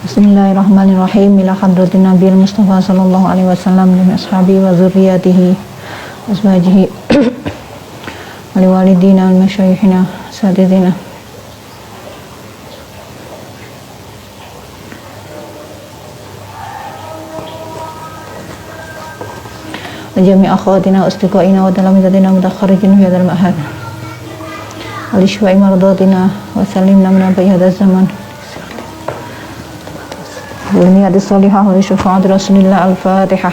Bismillahirrahmanirrahim. Ila hadratin Nabiyyil Mustafa sallallahu alaihi wasallam wa ashabihi wa dzurriyyatihi azwajihi wa liwalidina wal masyayikhina sadidina wa jami' akhawatina wa asdiqaina wa talamizatina mutakharrijin fi hadzal ma'had wa li syu'i maradatina wa sallimna min hadzal zaman والنية الصالحة ولشفاعة رسول الله. الفاتحة.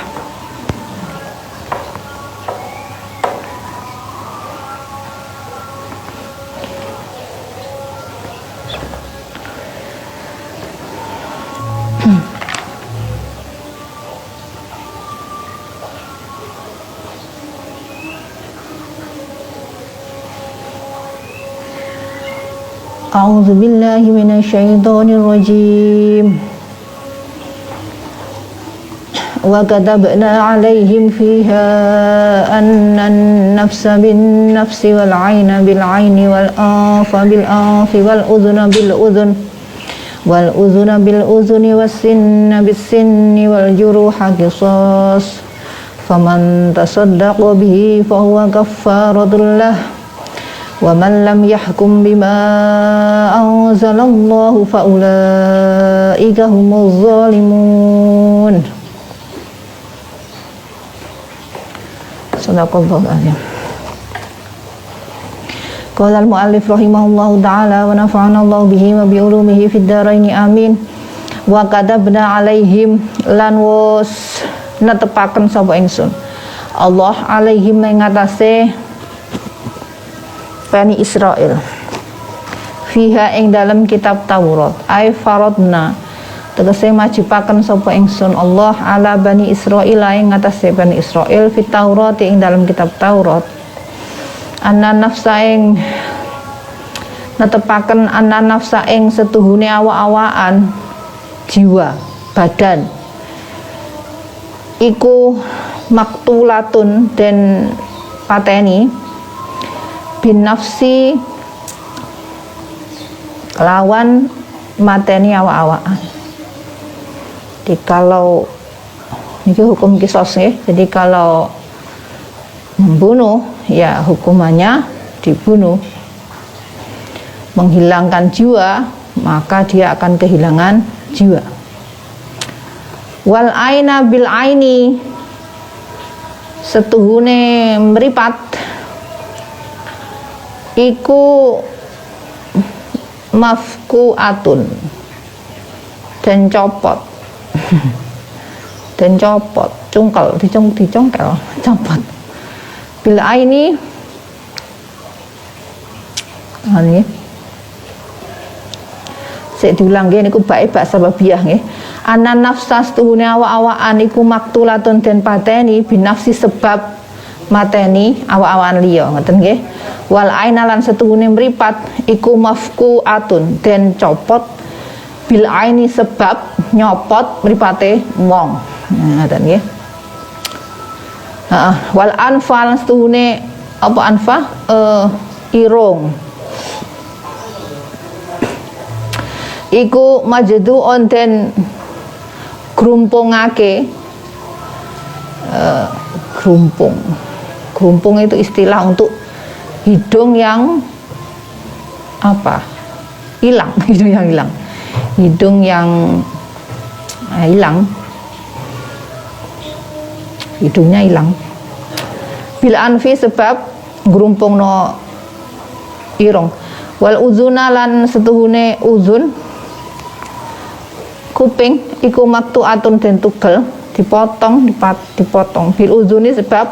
أعوذ بالله من الشيطان الرجيم. وكتبنا عليهم فيها أن النفس بالنفس والعين بالعين والأنف بالأنف والأذن بالأذن والسن بالسن والجروح قصاص فمن تصدق به فهو كفارة له ومن لم يحكم بما أنزل الله فأولئك هم الظالمون. Sadaqallahu azim. Qala al-muallif rahimahullahu ta'ala wa nafa'ana Allah bihi wa bi ulumihi fid dharain amin. Wa katabna alaihim lan wus netepaken sapa ingsun Allah alaihim mengatase Bani Israil fiha ing dalam kitab Taurat ay faradna tegese majibaken sapa ingsun Allah ala Bani Israil ing ngatasé Bani Israil fit Taurat ing dalam kitab Taurat anna nafsa ing netepaken anna nafsa ing setuhune awak-awakan jiwa badan iku maktulatun den pateni bin nafsi lawan mateni awak-awakan. Jadi kalau ini hukum kisos ya, jadi kalau membunuh ya hukumannya dibunuh, menghilangkan jiwa maka dia akan kehilangan jiwa. Wal aina bil aini setuhune meripat iku mafkuatun dan copot dan copot cungkel dicongkel copot bila ini saya diulang nggih niku bae bak sababiyah nggih ana nafsas tuhune awak-awakan iku maktulatun den pateni binafsi sebab mateni awak-awakan liya ngoten nggih wal aina lan setuhune mripat iku mafkuatun den copot bil aini sebab nyopot mripate wong ngoten nggih. Wal anfal setuhune apa anfa irung iku majdu'un den grumpungake grumpung itu istilah untuk hidung yang apa hilang hidung yang hilang hidungnya hilang bil anfi sebab grumpungno irung wal uzuna lan setuhune uzun kuping iku maktuatun den tugel dipotong bil uzuni sebab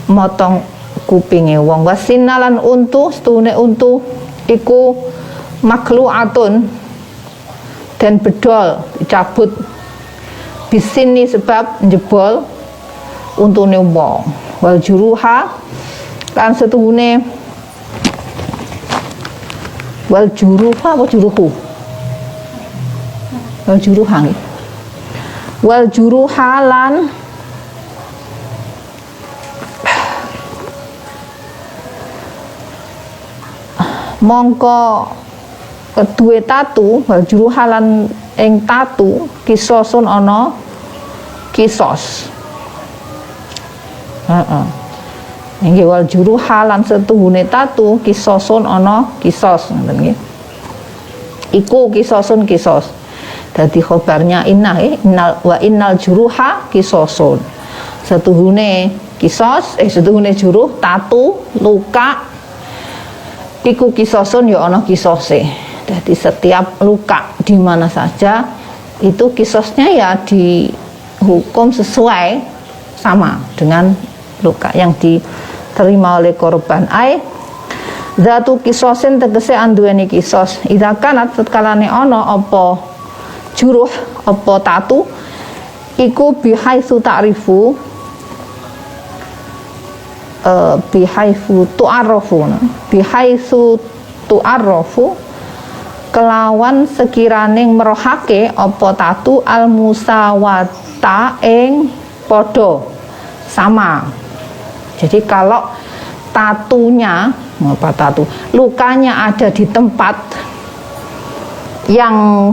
motong kupinge wong wasinalan untu setuhune untu iku makluatun dan bedol dicabut bisini sebab jebol untune wong wal juruha kan setuhune wal juruha apa juruhu wal juruha wal juruhalan mongko duwe tatu wal juruhalan ing tatu kisosun ana kisos. Nggih wal juruha lan setuhune tatu kisosun ana kisos ngoten nggih. Iku kisosun kisos. Dadi khobarnya innal wa innal juruha kisosun. Setuhune kisos setuhune juruh tatu luka iku kisosun ya ana kisose. Jadi setiap luka di mana saja itu kisosnya ya dihukum sesuai sama dengan luka yang diterima oleh korban. Zatu kisosin tegese anduweni kisos. Idza kanat tatkalane ana apa juruh apa tatu iku bihaitsu ta'rifu bihaitsu tu'arrafu kelawan sekiraning merohake apa tatu al musawata ing padha sama. Jadi kalau tatunya lukanya ada di tempat yang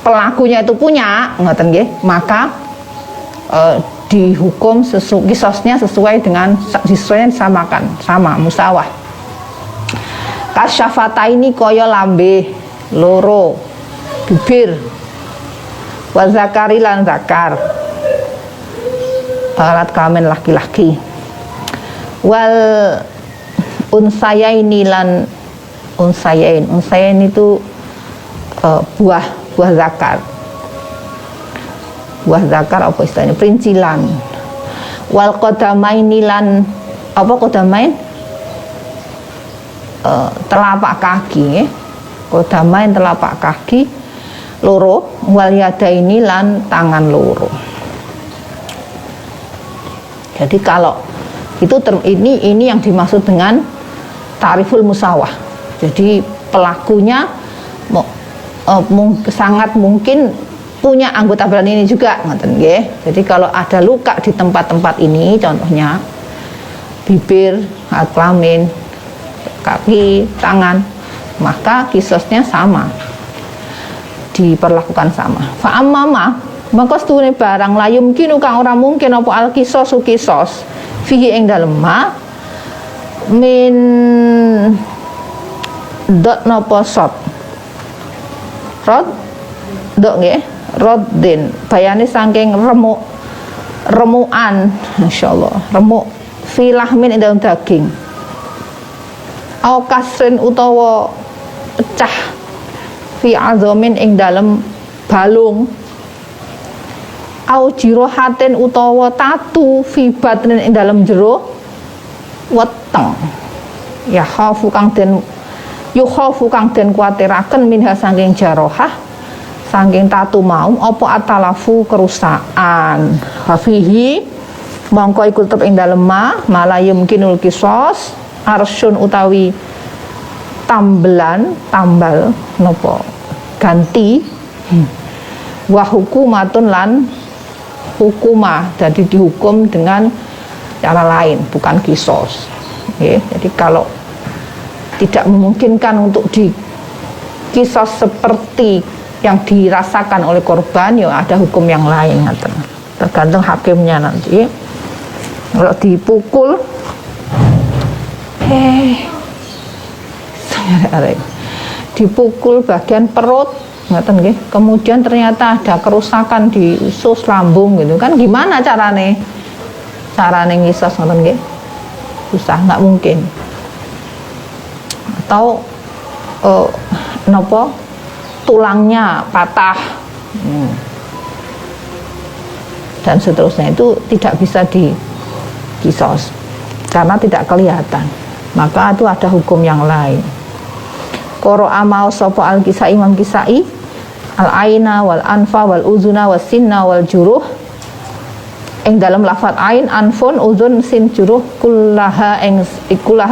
pelakunya itu punya, ngoten nggih, maka dihukum kisosnya sesuai dengan disamakan, sama musawah. Kasyafata ini kaya lambe loro, bibir, wa zakari lan zakar, alat kelamin laki-laki, wal unsayaini lan unsayain itu buah zakar apa istilahnya, princilan. Wal qadamaini lan apa qadamain, telapak kaki, qadamain telapak kaki loro, wal yadaini lan tangan loro. Jadi kalau itu ini yang dimaksud dengan ta'riful musawah. Jadi pelakunya sangat mungkin punya anggota badan ini juga, ngoten nggih. Jadi kalau ada luka di tempat-tempat ini, contohnya bibir, alat kelamin, kaki, tangan, maka kisosnya sama, diperlakukan sama. Fa amma maka setune barang layum kinu kang ora mungkin apa al kisos fihi ing dalem ma min dot napa sot rod dok nggih roddin bayane saking remukan insyaallah remuk filahmin ing dalem daging au kasrin utawa pecah fi azamin ing dalem balung au jirohaten utawa tatu fi batnin ing dalem jero weteng ya khafu kang den kuwatiraken minha saking jarohah saking tatu mau apa atalafu kerusakan hafihi mongko iku tetep ing dalem malayum kinul kisos arsyun utawi tambal napa ganti wa hukumatun lan hukumah, jadi dihukum dengan cara lain, bukan kisos. Okay. Jadi kalau tidak memungkinkan untuk dikisos seperti yang dirasakan oleh korban, ya ada hukum yang lain, tergantung hakimnya nanti. Kalau dipukul, dipukul bagian perut, ngoten nggih. Kemudian ternyata ada kerusakan di usus lambung gitu kan, gimana carane ngisos ngoten nggih? Susah, nggak mungkin. Atau nopo tulangnya patah dan seterusnya, itu tidak bisa dikisos karena tidak kelihatan, maka itu ada hukum yang lain. Koro amau sopo al kisai imam kisai al aina wal anfa wal uzuna was sinna wal juruh ing dalam lafat ain anfun uzun sin juruh kullaha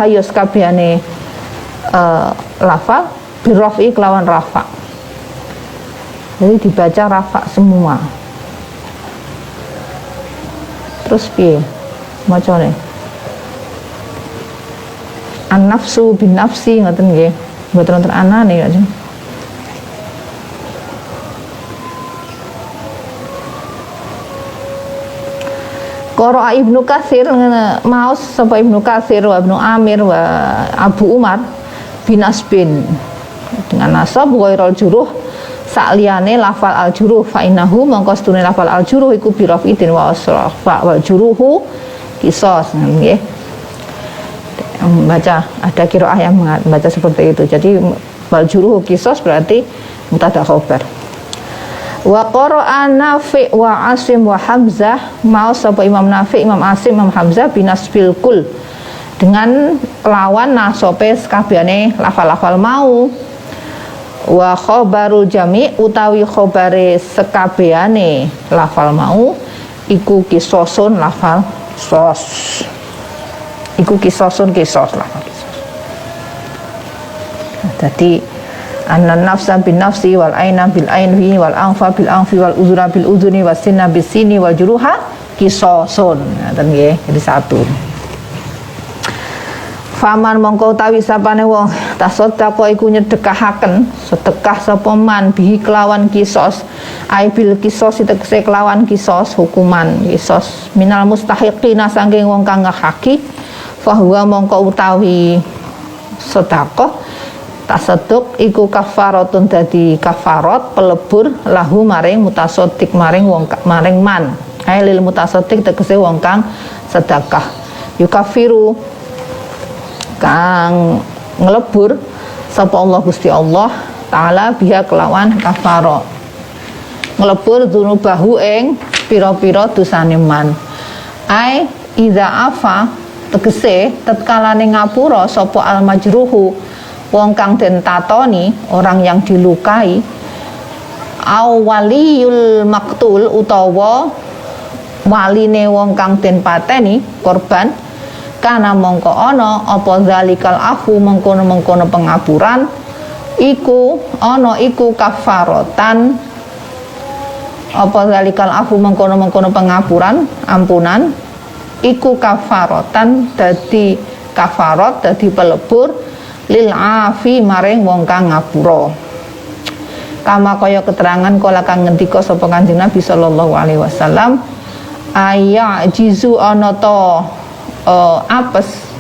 yuskabiane lafal birrafi kelawan rafa, jadi dibaca rafa semua. Terus piye macane an nafsu bin nafsi ngoten nggih, mboten wonten anane ya. Qara'a Ibnu Katsir maos sapa Ibnu Katsir wa Ibnu Amir wa Abu Umar binasbin dengan nasab ghairul juruh sakliyane lafal al juruh fa innahu mangko stune lafal al juruh iku bi rafidin wa asrafa wa juruhu qisas nggih. Baca ada qiraah yang membaca seperti itu. Jadi wal juruhu qisas berarti mubtada khabar. Wa qara'a Nafi' wa Asim wa Hamzah mau sapa Imam Nafi', Imam Asim, Imam Hamzah binasbil kul dengan lawan nasope sekabehane lafal-lafal mau. Wa khabaru jami utawi khabare sekabehane lafal mau iku kisosun lafal sos. Iku kisosun kisos lafal kisos. Jadi annan nafsa bin nafsi wal aina bil aini wal anfa bil anfi wal uzra bil uzuni was sinna bis sini wal juruha qisasun. Ngoten nggih, jadi satu. Faman mongko utawi sapane wong tasaddaqa iku nyedekahaken sedekah sapa man bihi kelawan kisos ai bil kisos tegese kelawan kisos hukuman kisos minal mustahiqina saking wong kang ngahaki fahuwa mongko utawi sedekah tasadduq iku kafaratun dadi kafarat pelebur lahu maring mutasaddiq maring wong maring man ailil mutasaddiq tegese wong kang sedekah yukafiru kang ngelebur sapa Allah Gusti Allah taala biha kelawan kafarat ngelebur dzunubahu ing pira-pira dosane man ai iza afa tegese tatkalane ngapura sapa al majruhu wong kang den tatoni, orang yang dilukai, au waliyul maktul utawa waline wong kang den pateni korban, kana mongko ana apa zalikal afu mengkono-mengkono pengapuran iku ana iku kafaratan apa zalikal afu mengkono-mengkono pengapuran ampunan iku kafaratan dadi kafarat dadi pelebur lil afi maring wong kang ngapura kama kaya keterangan kala kang ngendika sapa Kanjeng Nabi sallallahu alaihi wasallam aya jizu ana ta apes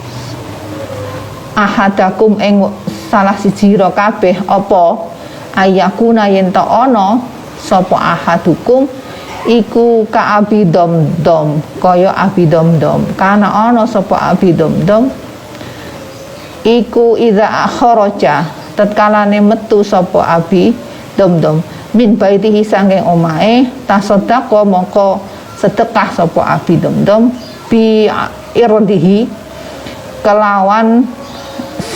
ahadakum ing salah siji ira kabeh apa ayakuna yen ta ana sapa ahadukum iku ka abi dom kaya abi dom kana ana sapa abi dom iku idza kharaja tatkalane metu sapa abi dom min baitihi saking omahe tasaddaqa mongko sedekah sapa abi dom bi irdihi kelawan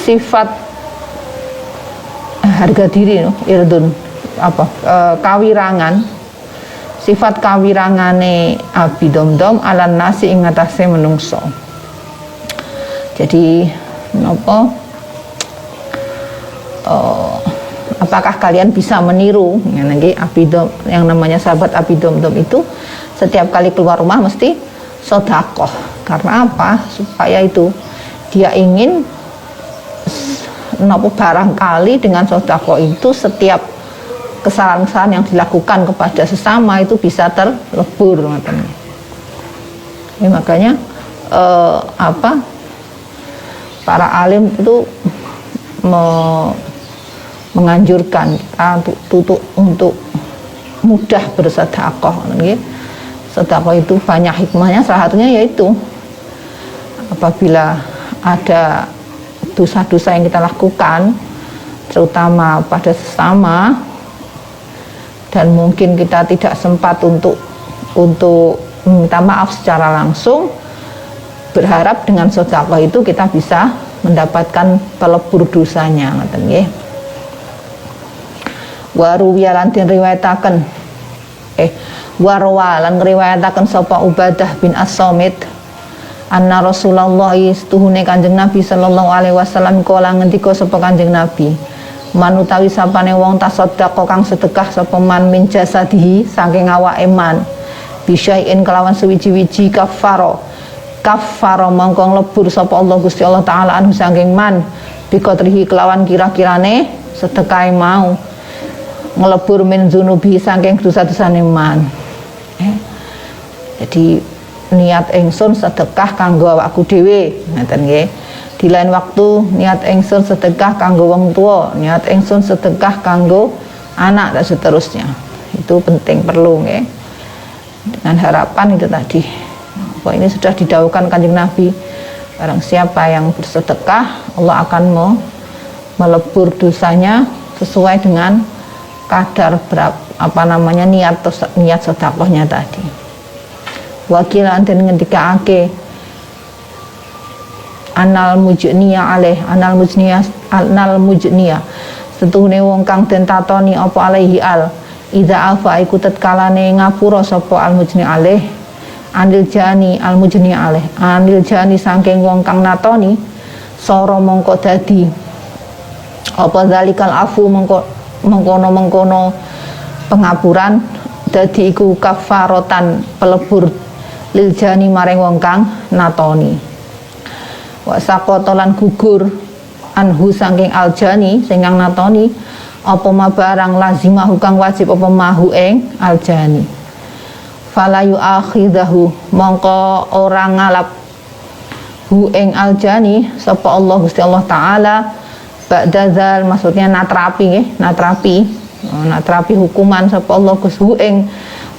sifat harga diri irdun apa kawirangan sifat kawirangane abi dom alan nasi ing atase menungso. Jadi napa apakah kalian bisa meniru nanti abidom yang namanya sahabat abidom itu setiap kali keluar rumah mesti sedekah karena apa supaya itu dia ingin napa barangkali dengan sedekah itu setiap kesalahan-kesalahan yang dilakukan kepada sesama itu bisa terlebur katanya. Ya, makanya para alim itu menganjurkan kita untuk mudah bersedekah. Sedekah itu banyak hikmahnya, salah satunya yaitu apabila ada dosa-dosa yang kita lakukan, terutama pada sesama, dan mungkin kita tidak sempat untuk minta maaf secara langsung, berharap dengan sedekah itu kita bisa mendapatkan pelebur dosanya ngoten nggih. Wa ruwiya lan riwayataken warwa lan riwayataken sapa Ubadah bin As-Samit anna Rasulullah istuhune Kanjeng Nabi sallallahu alaihi wasallam kala ngendika sapa Kanjeng Nabi manutawi sapane wong tasaddaqa kang sedekah sapa man min jasadihi saking awake man bisyai'in kelawan suwiji-wiji kafaro mongko nglebur sapa Allah Gusti Allah taala anu saking man bikotrihi kelawan kira-kirane sedekah mau nglebur min dzunubi saking dosa-dosane man. Jadi niat ingsun sedekah kanggo awakku dhewe, ngoten nggih. Di lain waktu niat ingsun sedekah kanggo wong tua, niat ingsun sedekah kanggo anak dan seterusnya. Itu penting, perlu nggih. Dengan harapan itu tadi. Bahwa ini sudah didhawuhkan Kanjeng Nabi, barang siapa yang bersedekah, Allah akan melebur dosanya sesuai dengan kadar niat sedekahnya tadi. Wakilan dan ngendikaake anal mujniya setuhune wong kang den tatoni apa alaihi al idza afa iku tetkalane ngapura sapa al mujni alaih anil jani al mujni alaih anil jani saking wong kang natoni sara mongko dadi apa zalikal afu mengkono pengapuran dadi iku kafaratan pelebur lil jani maring wong kang natoni. Wa saqotolan gugur anhu saking aljani sing kang natoni apa mabarang lazimah kang wajib apa mahu ing aljani. Fala yu'akhidahu mongko ora ngalap hu ing aljani sapa Allah Gusti Allah taala ba'dadzal maksudnya natrapi hukuman sapa Allah Gusti ing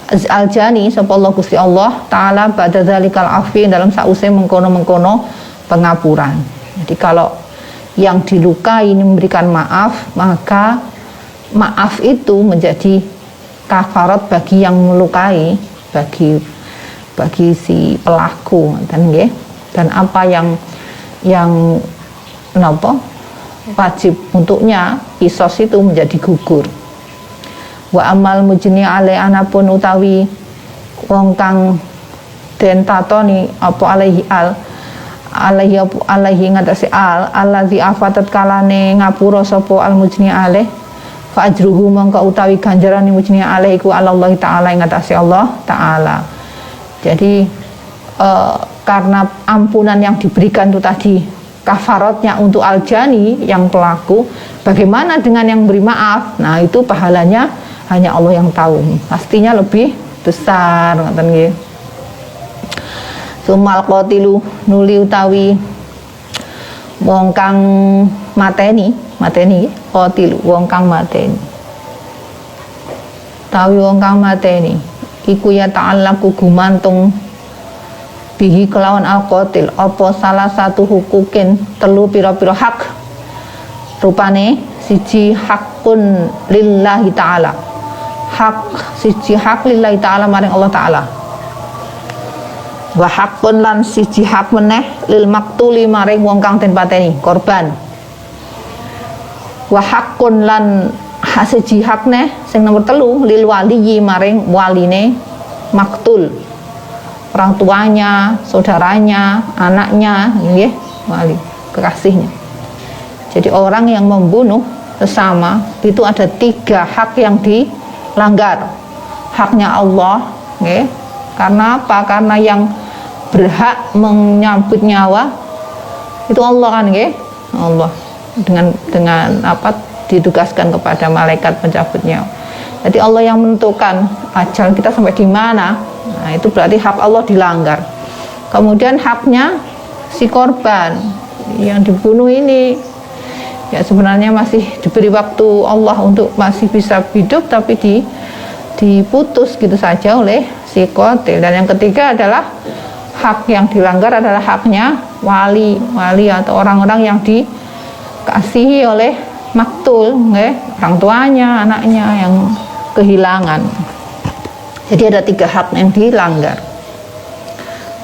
aljani sapa Allah Gusti Allah taala ba'dadzalikal afi dalam sause mengkono-mengkono pengapuran. Jadi kalau yang dilukai ini memberikan maaf, maka maaf itu menjadi kafarat bagi yang melukai, bagi si pelaku, dan apa yang wajib untuknya kisos itu menjadi gugur. Wa amal mujni alai anapun utawi wong kang den tatoni apa alaihi ngatasi allazi afatat kalane ngapura sapa al mujni alaih fa ajruhu mongko utawi ganjarane mujni alaih iku Allah taala ngatasi Allah taala. Jadi karena ampunan yang diberikan itu tadi kafaratnya untuk aljani yang pelaku, bagaimana dengan yang beri maaf? Nah, itu pahalanya hanya Allah yang tahu, pastinya lebih besar, ngoten nggih. Sumal qatilu nuli utawi wong kang mateni qatilu wong kang mateni iku ya ta'allaku gumantung bihi kelawan al-qatil apa salah satu hukukin telu pira-pira hak rupane siji hakun lillahi ta'ala siji hak lillahi ta'ala maring Allah ta'ala wa hakun lan siji hak meneh lil maktuli maring wong kang den pateni korban wa hakun lan siji hakne sing nomor telu lil waliyi maring waline maktul orang tuanya, saudaranya, anaknya, nggih, wali, kekasihnya. Jadi orang yang membunuh sesama itu ada 3 hak yang dilanggar. Haknya Allah, nggih. Karena apa? Karena yang berhak menyambut nyawa itu Allah kan, nggih. Allah dengan apa ditugaskan kepada malaikat pencabut nyawa. Jadi Allah yang menentukan ajal kita sampai di mana. Nah, itu berarti hak Allah dilanggar. Kemudian haknya si korban yang dibunuh ini ya sebenarnya masih diberi waktu Allah untuk masih bisa hidup, tapi diputus gitu saja oleh si qatil. Dan yang ketiga adalah hak yang dilanggar adalah haknya wali atau orang-orang yang dikasihi oleh maktul, orang tuanya, anaknya yang kehilangan. Jadi ada 3 hak yang dilanggar.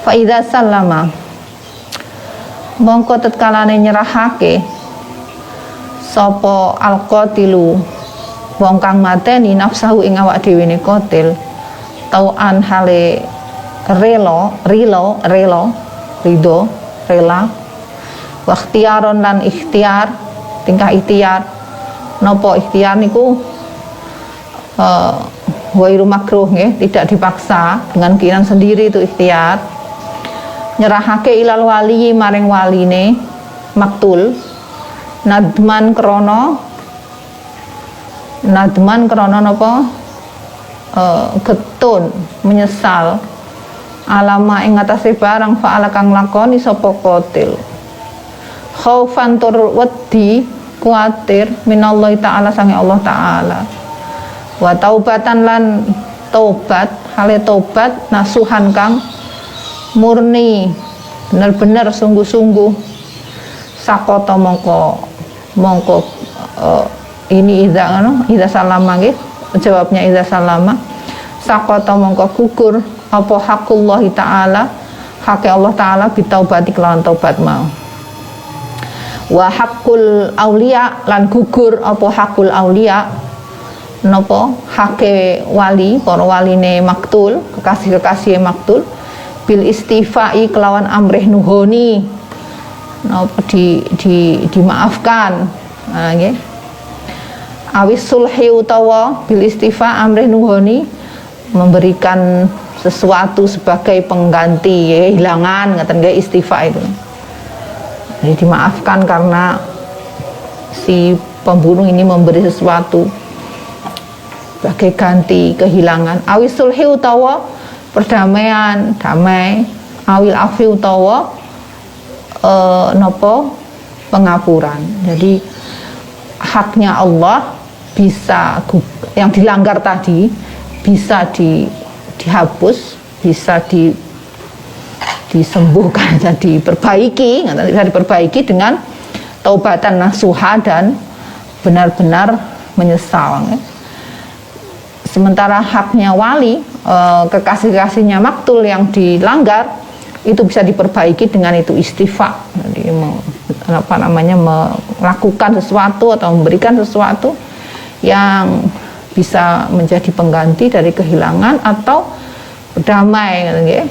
Fa idza sallama mongko tetkalane nyerahake sapa al-qatilu wong kang mateni nafsahu ing awak dhewe ne qatil tauan hale rela wa ikhtiaron lan ikhtiar tingkah ikhtiar napa ikhtiar niku wairu makruh nggih, tidak dipaksa, dengan keinginan sendiri itu ikhtiar. Nyerahake ilal wali maring waline maktul nadman krono napa getun menyesal alama ing atase barang fa'ala kang lakoni sapa qatil khaufan tur wedi kuatir minallahi ta'ala sange Allah ta'ala wa taubatan lan taubat hale taubat nasuhan kang murni bener-bener sungguh-sungguh sakota mongko ini idza salama nggih jawabnya idza salama sakota mongko gugur apa hakullahi ta'ala hak Allah ta'ala bitaubati kelawan taubat mau wa hakul aulia lan gugur apa hakul aulia napa hake wali para waline maktul kekasih-kekasih maktul bil istifai kelawan amrih nuhoni napa dimaafkan nggih awis sulhi utawa bil istifa amrih nuhoni memberikan sesuatu sebagai pengganti kehilangan ngaten nggih istifa itu. Jadi dimaafkan karena si pembunuh ini memberi sesuatu sebagai ganti kehilangan. Awil sulhi utawa perdamaian, damai, awil afi utawa nopo pengapuran. Jadi haknya Allah bisa yang dilanggar tadi bisa dihapus, bisa disembuhkan, diperbaiki, bisa diperbaiki dengan taubatan nasuha dan benar-benar menyesal. Sementara haknya wali, kekasih-kasihnya maktul yang dilanggar itu bisa diperbaiki dengan itu istifa. Jadi melakukan sesuatu atau memberikan sesuatu yang bisa menjadi pengganti dari kehilangan atau berdamai, ya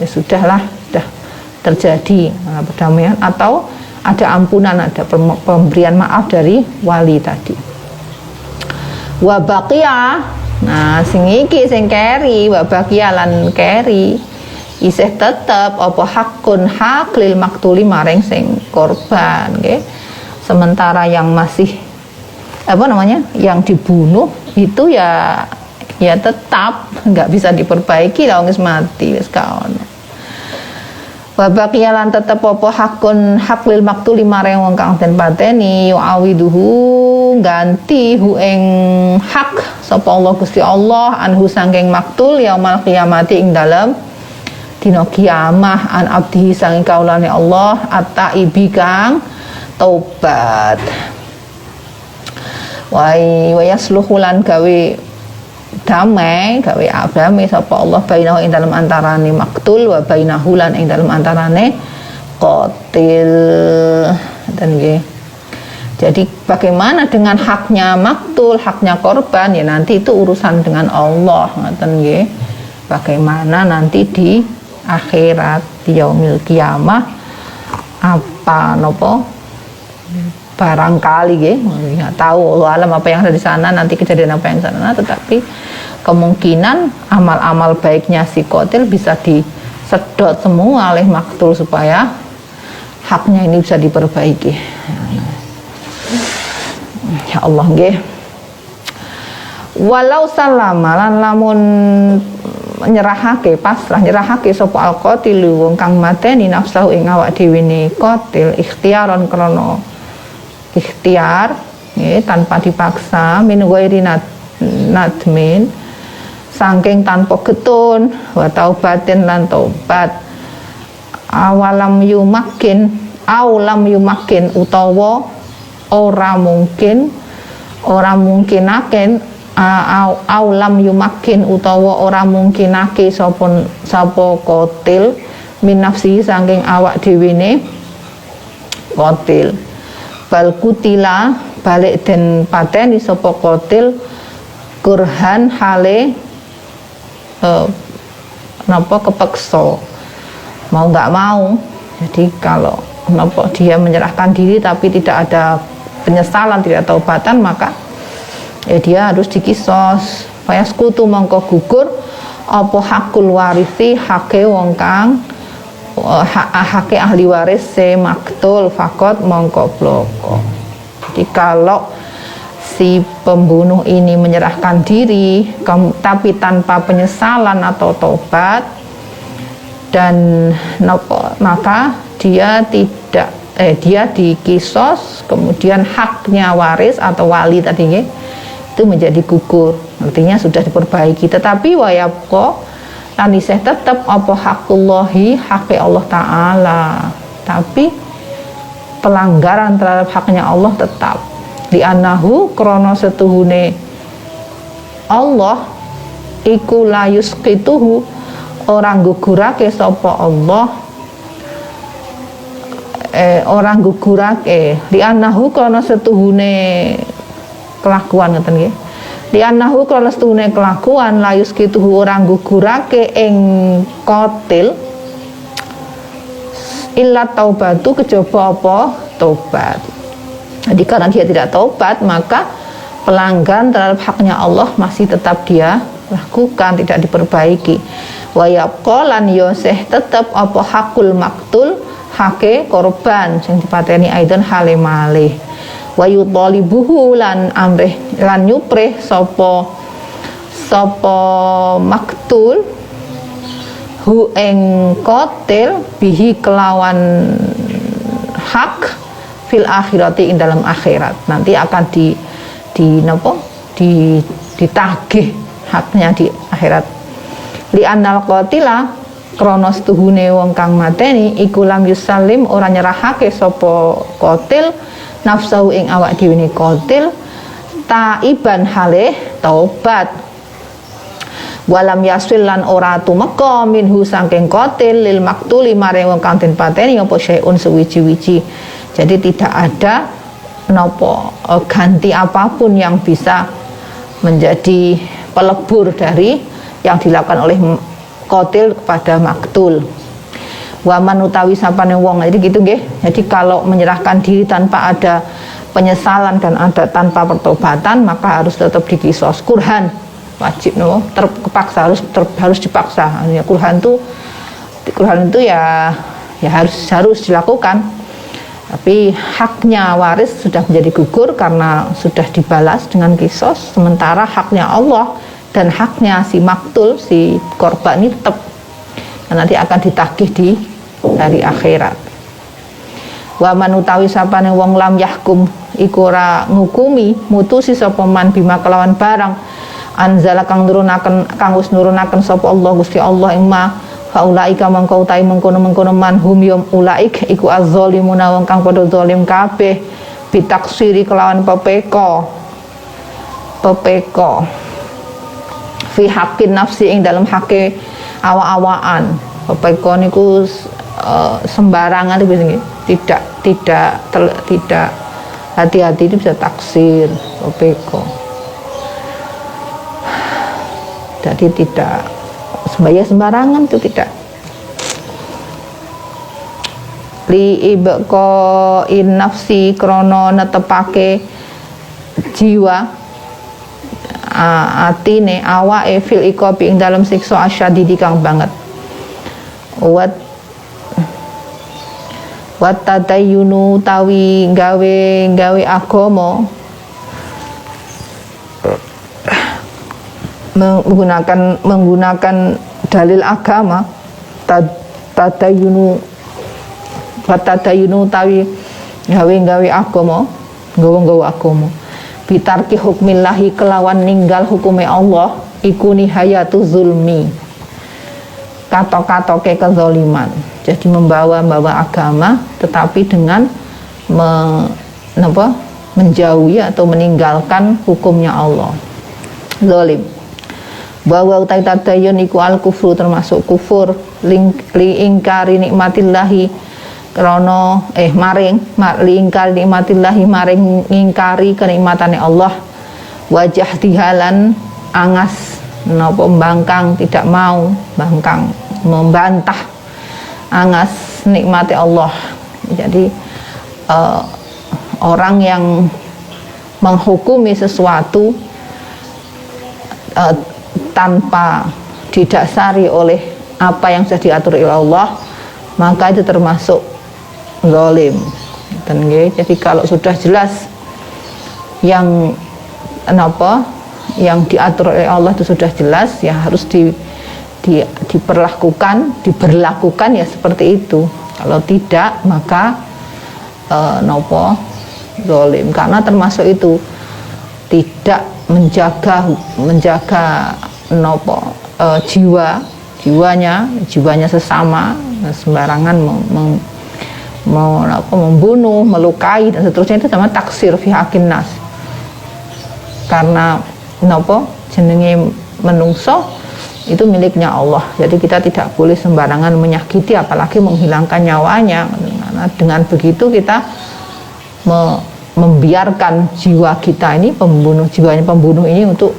sudahlah, sudah terjadi perdamaian atau ada ampunan, ada pemberian maaf dari wali tadi. Wa baqiya, nah sing iki sing keri, wa baqiya lan keri isih tetep apa hakun hak lil maktuli maring sing korban, nggih. Sementara yang masih yang dibunuh itu ya tetap nggak bisa diperbaiki lah, wis mati wis kaon. Wa baqiya lan tetep apa hakun hak lil maktuli maring wong kang den pateni yu'awiduhu ganti hu ing hak sapa Allah Gusti Allah anhu saking maktul yaumul qiyamati ing dalem dina kiamah an abdihi saking kaulane Allah at-taibi kang taubat. Wa yasluhu lan gawe damai, gawe damai sapa Allah bainahu ing dalem antarane maktul wa bainahu lan ing dalem antarane qatil. Dan nggih. Jadi bagaimana dengan haknya maktul, haknya korban ya nanti itu urusan dengan Allah, ngoten nggih. Bagaimana nanti di akhirat di yaumil kiamah apa nopo barangkali nggak tahu Allah alam apa yang ada di sana, nanti kejadian apa yang di sana, tetapi kemungkinan amal-amal baiknya si qatil bisa disedot semua oleh maktul supaya haknya ini bisa diperbaiki. Ya Allah nggih. Walau salama lan lamun nyerahake pasrah nyerahake sapa al-qatil wong kang mateni nafsahu ing awak dhewe ne qatil ikhtiaron krana ikhtiar tanpa dipaksa min ghairi nadmin saking tanpa getun wa taubatin lan taubat awalam yumakin utawa ora mungkinaken aulam yumakin utawa ora mungkinake sapa qatil min nafsi saking awak dhewe ne qatil bal kutila balik den pateni sapa qatil kurhan hale kepeksa mau nggak mau. Jadi kalau dia menyerahkan diri tapi tidak ada penyesalan, tidak taubatan, maka ya dia harus dikisos. Fayaskutu mongko gugur apa hakul warisi hake wong kang hake ahli waris se maktul fakot mongko bloko. Jadi kalau si pembunuh ini menyerahkan diri tapi tanpa penyesalan atau tobat, dan maka dia tidak dia dikisos, kemudian haknya waris atau wali tadinya itu menjadi gugur, artinya sudah diperbaiki. Tetapi wayabqa lan isih tetep apa hakullahi, hak Allah Ta'ala, tapi pelanggaran terhadap haknya Allah tetap. Di anahu krono setuhune Allah iku la yusqituhu, orang gugurake sapa Allah, orang gugurake di anahu krono setuhune kelakuan ngoten nggih. Di anahu krono setuhune kelakuan la yusqituhu, orang gugurake ing qatil illa taubatu, kejaba apa tobat. Jadi karena dia tidak taubat, maka pelanggaran terhadap haknya Allah masih tetap dia lakukan, tidak diperbaiki. Wa yabqa lan yoseh tetap apa hakul maktul, hake korban sing dipateni aidon hale malih. Wa yutalibuhu lan amrih lan nyuprih sapa maktul hu ing qatil bihi kelawan hak fil akhirati, ing dalam akhirat nanti akan ditagih haknya di akhirat. Li annal qatila krana setuhune wong kang mateni iku lam yusallim, ora nyerahake sapa qatil nafsahu ing awak dhewe ne qatil taiban halih taubat, walam yasil lan ora tumeka minhu saking qatil lil maktuli maring wong kang den pateni apa syai'un suwiji-wiji. Jadi tidak ada ganti apapun yang bisa menjadi pelebur dari yang dilakukan oleh qatil kepada maktul. Waman utawi sapane wong, jadi gitu nggih. Jadi kalau menyerahkan diri tanpa ada penyesalan dan ada tanpa pertobatan, maka harus tetap dikisos. Kurhan wajib terpaksa harus dipaksa. Ya, kurhan itu ya harus dilakukan. Tapi haknya waris sudah menjadi gugur karena sudah dibalas dengan kisos, sementara haknya Allah dan haknya si maktul, si korban ini tetap nanti akan ditagih di hari akhirat. Wa man utawi sapane wong lam yahkum iku ora ngukumi mutusi sapa man bima kelawan barang anzala kang wis nurunaken sapa Allah Gusti Allah ing ma faulaika mangko utahe mengkono-mengkono manhum yum ulaik iku azzalimuna wong kang padha zalim kabeh bitaksiri kelawan pepeko fi haqqin nafsi ing dalam hake awak-awakan. Pepeko niku sembarangan tidak hati-hati itu bisa taksir pepeko. Jadi tidak sembarangan itu tidak. Li ibqa in nafsi krono netepake jiwa atine awake fil iqabi ing dalam siksa asyadidi kang banget. Wat tadayyunu tawi gawe agama menggunakan dalil agama. Tadayyunu tawi gawe agama, nggawa agama bitarki hukmillahi kelawan ninggal hukume Allah iku nihayatu zulmi, katok-katoke kezaliman. Jadi membawa agama tetapi dengan menjauhi atau meninggalkan hukumnya Allah, zalim. Bahwa utai tadayun iku al kufru, termasuk kufur li ingkari nikmatillahi krono li ingkari nikmatillahi maring ngingkari kenikmatane Allah, wajah dihalan angas membangkang, tidak mau membantah angas nikmati Allah. Jadi orang yang menghukumi sesuatu tanpa didasari oleh apa yang sudah diatur oleh Allah, maka itu termasuk zalim. Jadi kalau sudah jelas yang diatur oleh Allah itu sudah jelas, ya harus diberlakukan ya seperti itu. Kalau tidak maka nopo zalim, karena termasuk itu tidak menjaga nopo jiwanya sesama, sembarangan membunuh, melukai dan seterusnya, itu sama taksir fi haqqin nas. Karena nopo jenenge menungso itu miliknya Allah, jadi kita tidak boleh sembarangan menyakiti apalagi menghilangkan nyawanya. Karena dengan begitu kita membiarkan jiwa kita ini, jiwanya pembunuh ini untuk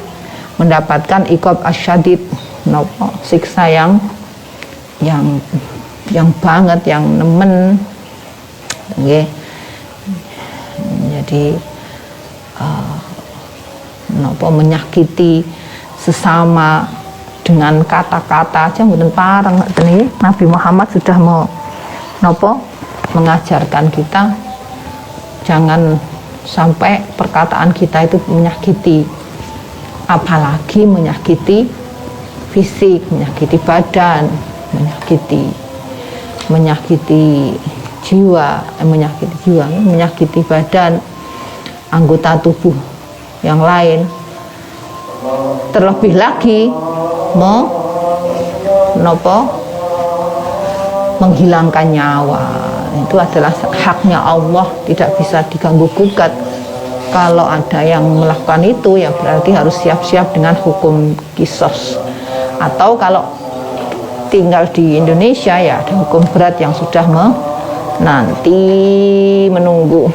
mendapatkan iqab asyadid, nopo siksa yang banget, yang nemen. Okay. Jadi nopo menyakiti sesama dengan kata-kata aja mboten pareng. Nabi Muhammad sudah mengajarkan kita jangan sampai perkataan kita itu menyakiti, apalagi menyakiti fisik, menyakiti badan, menyakiti jiwa, menyakiti badan, anggota tubuh yang lain. Terlebih lagi menghilangkan nyawa, itu adalah haknya Allah, tidak bisa diganggu gugat. Kalau ada yang melakukan itu ya berarti harus siap-siap dengan hukum qisas, atau kalau tinggal di Indonesia ya ada hukum berat yang sudah nanti menunggu.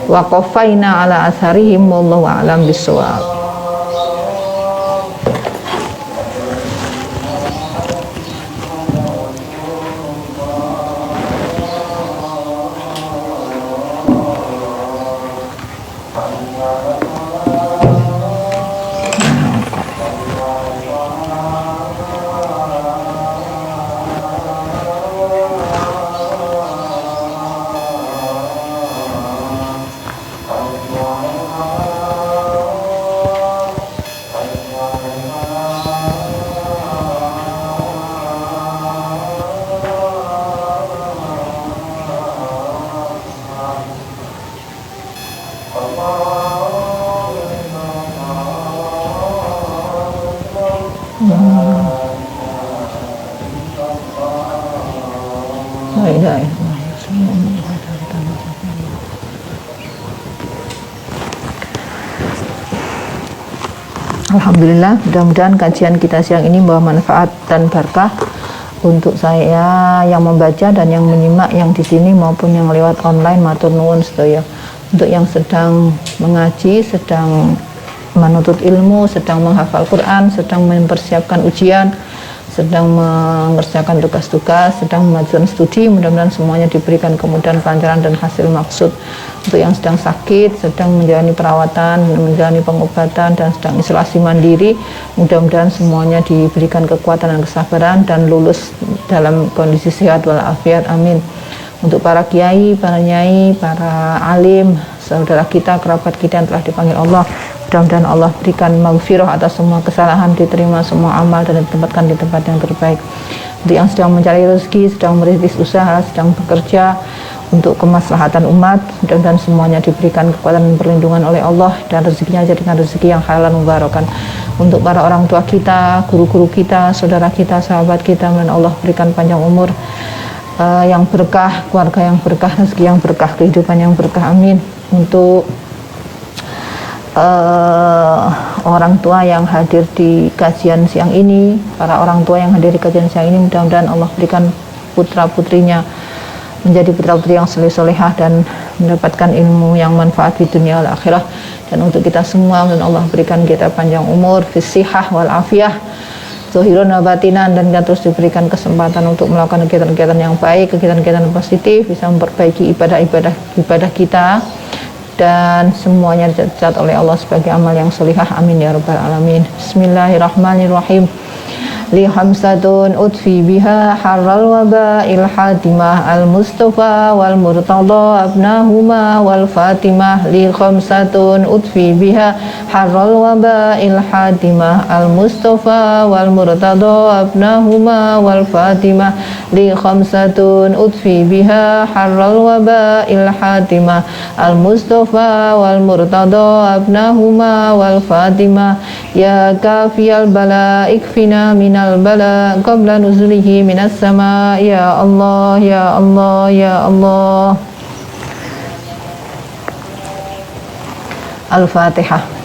Wa qafaina ala asharihim wallahu a'lam bissawab. Alhamdulillah, mudah-mudahan kajian kita siang ini membawa manfaat dan berkah untuk saya yang membaca dan yang menyimak, yang di sini maupun yang lewat online. Matur nuwun sedaya. Untuk yang sedang mengaji, sedang menuntut ilmu, sedang menghafal Quran, sedang mempersiapkan ujian, sedang mengerjakan tugas-tugas, sedang melakukan studi, mudah-mudahan semuanya diberikan kemudahan, kelancaran dan hasil maksud. Untuk yang sedang sakit, sedang menjalani perawatan, menjalani pengobatan dan sedang isolasi mandiri, mudah-mudahan semuanya diberikan kekuatan dan kesabaran dan lulus dalam kondisi sehat walafiat, amin. Untuk para kiai, para nyai, para alim, saudara kita, kerabat kita yang telah dipanggil Allah, mudah-mudahan Allah berikan maghfirah atas semua kesalahan, diterima semua amal dan ditempatkan di tempat yang terbaik. Untuk yang sedang mencari rezeki, sedang merintis usaha, sedang bekerja untuk kemaslahatan umat, mudah-mudahan semuanya diberikan kekuatan dan perlindungan oleh Allah dan rezekinya jadikan rezeki yang halal mubarakan. Untuk para orang tua kita, guru-guru kita, saudara kita, sahabat kita, mudah-mudahan Allah berikan panjang umur yang berkah, keluarga yang berkah, rezeki yang berkah, kehidupan yang berkah, amin. Untuk orang tua yang hadir di kajian siang ini, para orang tua yang hadir di kajian siang ini, mudah-mudahan Allah berikan putra-putrinya menjadi putra-putri yang soleh-solehah dan mendapatkan ilmu yang manfaat di dunia wal akhirah. Dan untuk kita semua, dan Allah berikan kita panjang umur, fisihah wal afiyah, zahirun wa batinan, dan kita terus diberikan kesempatan untuk melakukan kegiatan-kegiatan yang baik, kegiatan-kegiatan positif, bisa memperbaiki ibadah kita, dan semuanya dicatat oleh Allah sebagai amal yang solihah, amin ya rabbal alamin. Bismillahirrahmanirrahim. li khamsatun utfi biha harral waba'il hatimah al mustafa wal murtada abnahuma wal fatimah li khamsatun utfi biha harral waba'il hatimah al mustafa wal murtada abnahuma wal fatimah li khamsatun utfi biha harral waba'il hatimah al mustafa wal murtada abnahuma wal fatimah ya kafiyal bala ikfina minal bala qabla nuzulihi minas sama ya Allah ya Allah ya Allah. Al-Fatihah.